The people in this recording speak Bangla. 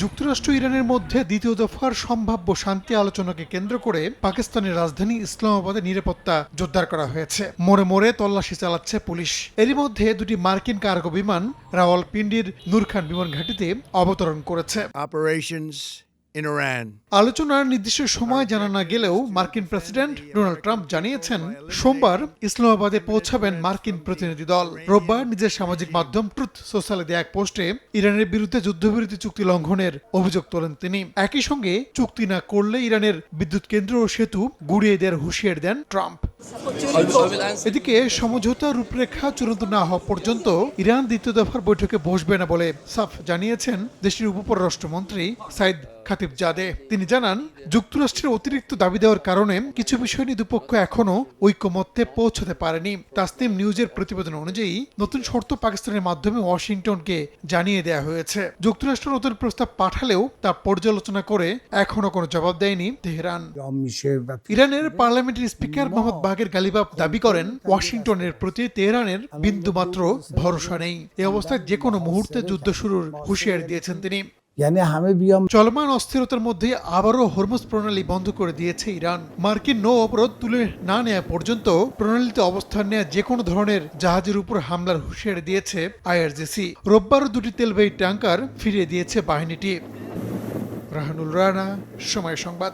যুক্তরাষ্ট্র ইরানের মধ্যে দ্বিতীয় দফার সম্ভাব্য শান্তি আলোচনাকে কেন্দ্র করে পাকিস্তানের রাজধানী ইসলামাবাদে নিরাপত্তা জোরদার করা হয়েছে। মোড়ে মোড়ে তল্লাশি চালাচ্ছে পুলিশ। এরই মধ্যে দুটি মার্কিন কার্গো বিমান রাওয়ালপিন্ডির নূর খান বিমান ঘাঁটিতে অবতরণ করেছে। আলোচনার নির্দিষ্ট সময় জানা না গেলেও মার্কিন প্রেসিডেন্ট ডোনাল্ড ট্রাম্প জানিয়েছেন সোমবার ইসলামাবাদে পৌঁছাবেন মার্কিন প্রতিনিধি দল। রোববার নিজের সামাজিক মাধ্যম ট্রুথ সোশ্যালে দেয়া এক পোস্টে ইরানের বিরুদ্ধে যুদ্ধবিরতি চুক্তি লঙ্ঘনের অভিযোগ তোলেন তিনি। একই সঙ্গে চুক্তি না করলে ইরানের বিদ্যুৎ কেন্দ্র ও সেতু গুড়িয়ে দেওয়ার হুঁশিয়ারি দেন ট্রাম্প। এদিকে সমঝোতার রূপরেখা চূড়ান্ত না হওয়া পর্যন্ত ইরান দ্বিতীয় দফার বৈঠকে বসবে না বলে সাফ জানিয়েছেন দেশটির উপপররাষ্ট্রমন্ত্রী সাইদ খাতিবজাদে। তিনি জানান, যুক্তরাষ্ট্রের অতিরিক্ত দাবি দেওয়ার কারণে কিছু বিষয় নিয়ে দুপক্ষ এখনো ঐকমত্যে পৌঁছতে পারেনি। তাসনিম নিউজের প্রতিবেদন অনুযায়ী নতুন শর্ত পাকিস্তানের মাধ্যমে ওয়াশিংটনকে জানিয়ে দেওয়া হয়েছে। যুক্তরাষ্ট্র নতুন প্রস্তাব পাঠালেও তা পর্যালোচনা করে এখনো কোনো জবাব দেয়নি তেহরান। ইরানের পার্লামেন্টের স্পিকার মোহাম্মদ বাগের গালিবাফ দাবি করেন, ওয়াশিংটনের প্রতি তেহরানের বিন্দুমাত্র ভরসা নেই। এই অবস্থায় যে কোনো মুহূর্তে যুদ্ধ শুরুর হুঁশিয়ারি দিয়েছেন তিনি। চলমান অস্থিরতার মধ্যে আবারও হরমুজ প্রণালী বন্ধ করে দিয়েছে ইরান। মার্কিন নৌ অবরোধ তুলে না নেওয়া পর্যন্ত প্রণালীতে অবস্থান নেওয়া যে কোনো ধরনের জাহাজের উপর হামলার হুঁশিয়ারি দিয়েছে আইআরজিসি। রোববারও দুটি তেলবাহী ট্যাঙ্কার ফিরিয়ে দিয়েছে বাহিনীটি। রাহানুল রানা, সময় সংবাদ।